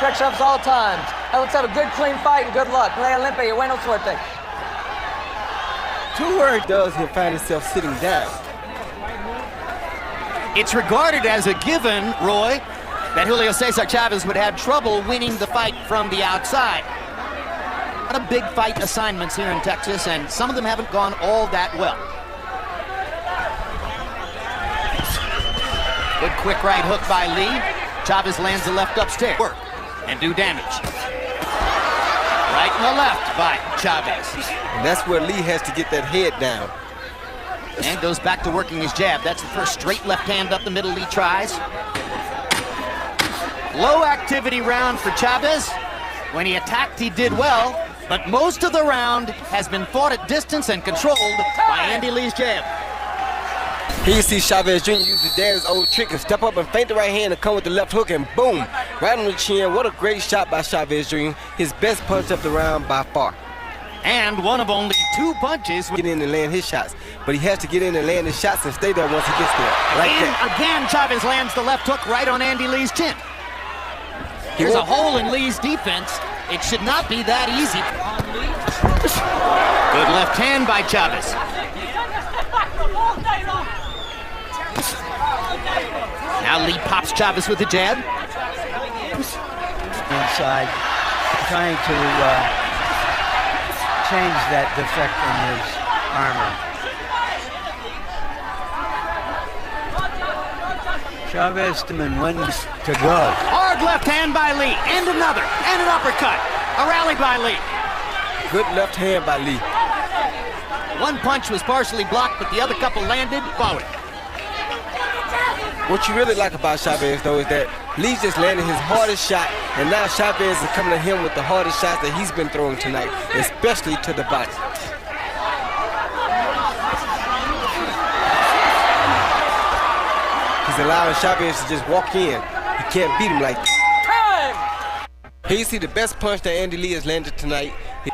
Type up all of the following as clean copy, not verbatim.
trick shots all times. Now let's have a good, clean fight and good luck. Play limpia, buena suerte. Two words does he'll find himself sitting down. It's regarded as a given, Roy, that Julio Cesar Chavez would have trouble winning the fight from the outside. A lot of big fight assignments here in Texas, and some of them haven't gone all that well. Good quick right hook by Lee. Chavez lands the left upstairs. Work and do damage. Right and the left by Chavez. And that's where Lee has to get that head down. And goes back to working his jab. That's the first straight left hand up the middle Lee tries. Low activity round for Chavez. When he attacked, he did well, but most of the round has been fought at distance and controlled by Andy Lee's jab. Here you see Chavez Jr. use his dad's old trick and step up and feint the right hand and come with the left hook and boom, right on the chin. What a great shot by Chavez Jr. His best punch of the round by far. And one of only 2 punches. Get in and land his shots, but he has to get in and land his shots and stay there once he gets there. Right again, Chavez lands the left hook right on Andy Lee's chin. Here's a hole in Lee's defense. It should not be that easy. Good left hand by Chavez. Now Lee pops Chavez with the jab. Inside, trying to change that defect in his armor. Chavez wins to go. Hard left hand by Lee, and another, and an uppercut. A rally by Lee. Good left hand by Lee. One punch was partially blocked, but the other couple landed forward. What you really like about Chavez, though, is that Lee's just landing his hardest shot, and now Chavez is coming to him with the hardest shots that he's been throwing tonight, especially to the body. He's allowing Chavez to just walk in. He can't beat him like that. Here you see the best punch that Andy Lee has landed tonight.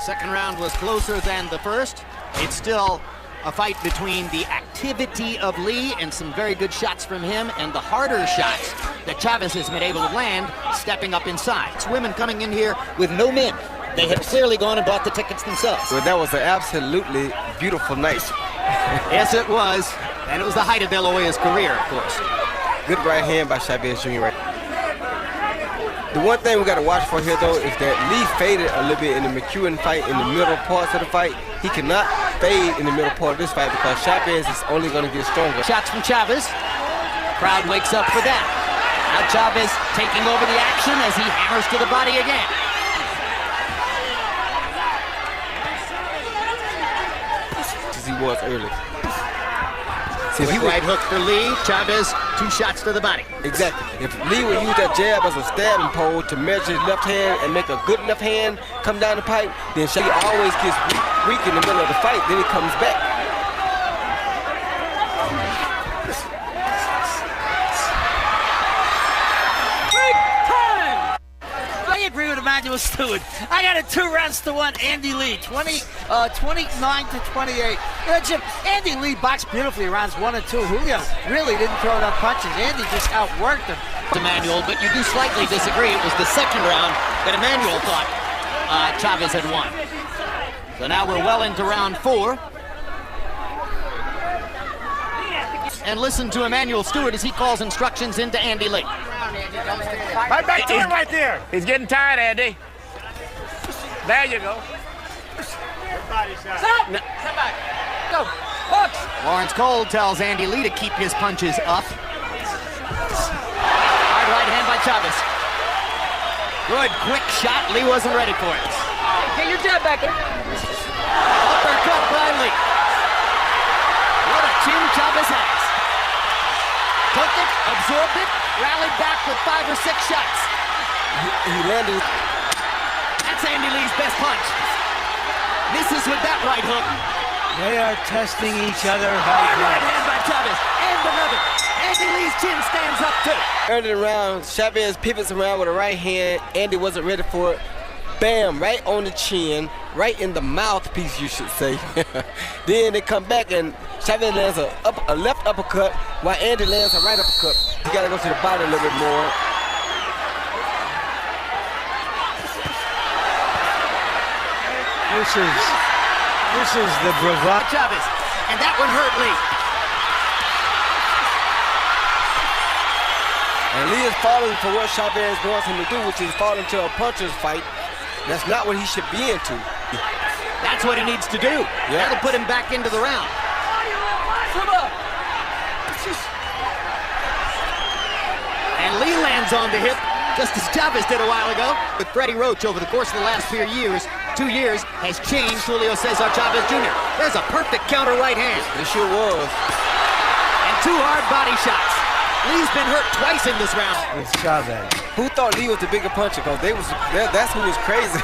Second round was closer than the first. It's still a fight between the activity of Lee and some very good shots from him and the harder shots that Chavez has been able to land stepping up inside. It's women coming in here with no men. They have clearly gone and bought the tickets themselves. Well, that was an absolutely beautiful night. Yes, it was. And it was the height of De La Hoya's career, of course. Good right hand by Chavez Jr. right. The one thing we got to watch for here, though, is that Lee faded a little bit in the McEwen fight, in the middle parts of the fight. He cannot fade in the middle part of this fight because Chavez is only going to get stronger. Shots from Chavez. Crowd wakes up for that. Now Chavez taking over the action as he hammers to the body again. As he was early. See, if he right hook for Lee, Chavez, 2 shots to the body. Exactly. If Lee would use that jab as a stabbing pole to measure his left hand and make a good enough hand come down the pipe, then Chavez always gets weak in the middle of the fight, then he comes back. I agree with Emmanuel Stewart. I got a 2-1 Andy Lee, 29 to 28. Jim, Andy Lee boxed beautifully rounds 1 and 2. Julio really didn't throw enough punches. Andy just outworked him. Emmanuel, but you do slightly disagree. It was the second round that Emmanuel thought Chavez had won. So now we're well into round 4. And listen to Emmanuel Stewart as he calls instructions into Andy Lee. Right back to him right there. He's getting tired, Andy. There you go. Stop! No. Come back. Go. Box. Lawrence Cole tells Andy Lee to keep his punches up. Hard right hand by Chavez. Good quick shot. Lee wasn't ready for it. Get your jab back. Uppercut by Lee. What a chin Chavez has. Took it, absorbed it, rallied back with 5 or 6 shots. He landed. That's Andy Lee's best punch. Misses with that right hook. They are testing each other. Hard right hand by Chavez. And another. Andy Lee's chin stands up too. Early in the round, Chavez pivots around with a right hand. Andy wasn't ready for it. Bam, right on the chin, right in the mouthpiece, you should say. Then they come back and Chavez lands a left uppercut while Andy lands a right uppercut. You gotta go to the body a little bit more. This is the bravado. Chavez, and that one hurt Lee. And Lee is falling for what Chavez wants him to do, which is fall into a puncher's fight. That's not what he should be into. That's what he needs to do. Yeah. That'll put him back into the round. And Lee lands on the hip, just as Chavez did a while ago. With Freddie Roach over the course of the last 2 years, has changed Julio Cesar Chavez Jr. There's a perfect counter right hand. It sure was. And 2 hard body shots. Lee's been hurt twice in this round. With Chavez. Who thought Lee was the bigger puncher? Because that's who was crazy.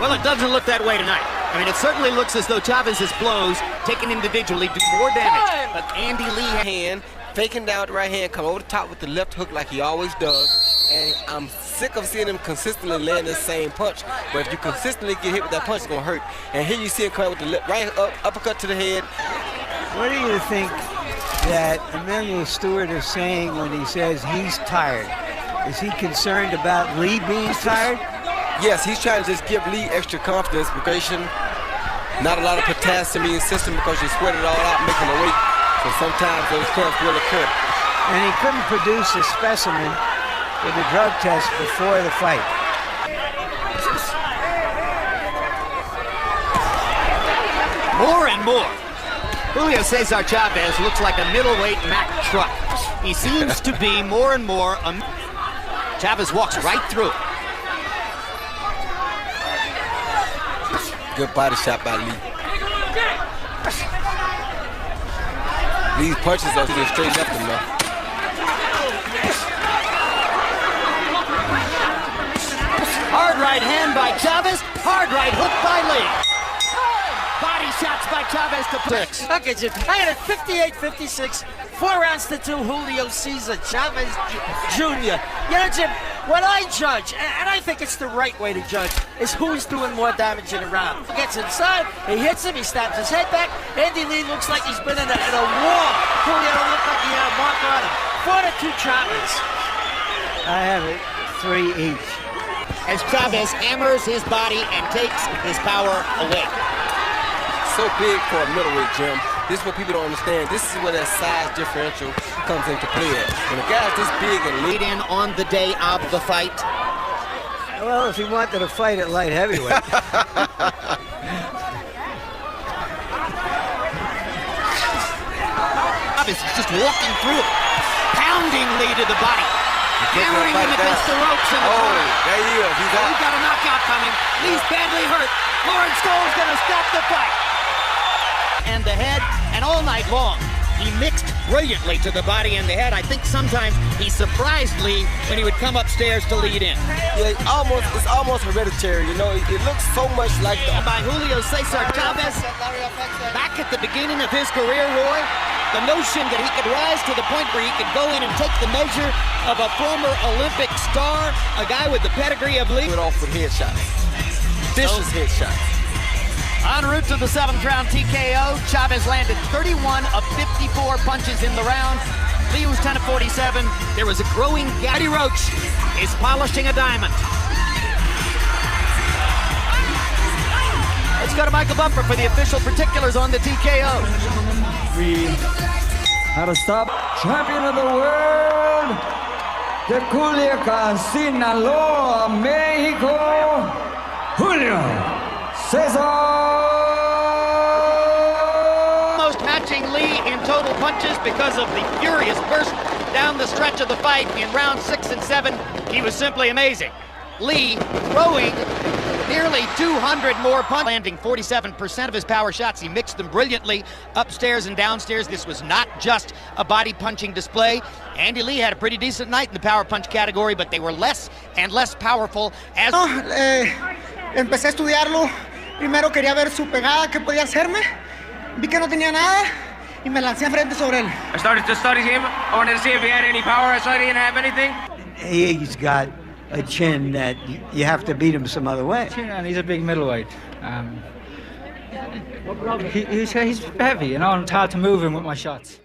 Well, it doesn't look that way tonight. I mean, it certainly looks as though Chavez's blows, taken individually, do more damage. But Andy Lee Hand, faking down with the right hand, come over the top with the left hook like he always does. And I'm sick of seeing him consistently land the same punch. But if you consistently get hit with that punch, it's going to hurt. And here you see him come out with the right uppercut to the head. What do you think that Emmanuel Stewart is saying when he says he's tired? Is he concerned about Lee being tired? Yes, he's trying to just give Lee extra confidence because not a lot of potassium in the system because you sweat it all out making a weight. So sometimes those cramps will occur. And he couldn't produce a specimen with a drug test before the fight. more and more. Julio Cesar Chavez looks like a middleweight Mack truck. He seems to be more and more Chavez walks right through it. Good body shot by Lee. Lee's punches are just straight left him now. Hard right hand by Chavez, hard right hook by Lee. Body shots by Chavez to 6. Okay, Jim, I had it 58-56, 4 rounds to 2, Julio Cesar Chavez Jr. You know, Jim, what I judge, and I think it's the right way to judge, is who's doing more damage in a round. He gets inside, he hits him, he stabs his head back. Andy Lee looks like he's been in a war. Julio looked like he had a mark on him. 4-2 Chavez. I have it 3 each. As Chavez hammers his body and takes his power away. So big for a middleweight, Jim. This is what people don't understand. This is where that size differential comes into play at. When a guy's this big and Lead in on the day of the fight. Well, if he wanted to fight at light heavyweight. Chavez is just walking through it, pounding Lee to the body, hammering him against the ropes in the corner. There he is. He's out. He's got a knockout coming. Lee's badly hurt. Lawrence Stoll's going to stop the fight. And the head, and all night long, he mixed brilliantly to the body and the head. I think sometimes he surprised Lee when he would come upstairs to lead in. Yeah, it's almost hereditary, you know. It looks so much like the... By Julio Cesar Chavez, back at the beginning of his career, Roy, the notion that he could rise to the point where he could go in and take the measure of a former Olympic star, a guy with the pedigree of Lee. Went off with headshots. Vicious headshots. En route to the 7th round TKO, Chavez landed 31 of 54 punches in the round. Lee was 10 of 47. There was a growing gap. Freddie Roach is polishing a diamond. Let's go to Michael Bumper for the official particulars on the TKO. How to stop champion of the world, de Culiacán, Sinaloa, Mexico, Julio Cesar. Almost matching Lee in total punches because of the furious burst down the stretch of the fight in rounds 6 and 7. He was simply amazing. Lee throwing nearly 200 more punches, landing 47% of his power shots. He mixed them brilliantly upstairs and downstairs. This was not just a body punching display. Andy Lee had a pretty decent night in the power punch category, but they were less and less powerful as... Empecé a estudiarlo. Primero quería ver su pegada, qué podía hacerme. Vi que no tenía nada y me lancé a frente sobre él. I started to study him. I wanted to see if he had any power. I saw he didn't have anything. He's got a chin that you have to beat him some other way. And he's a big middleweight. He's heavy, you know, and it's hard to move him with my shots.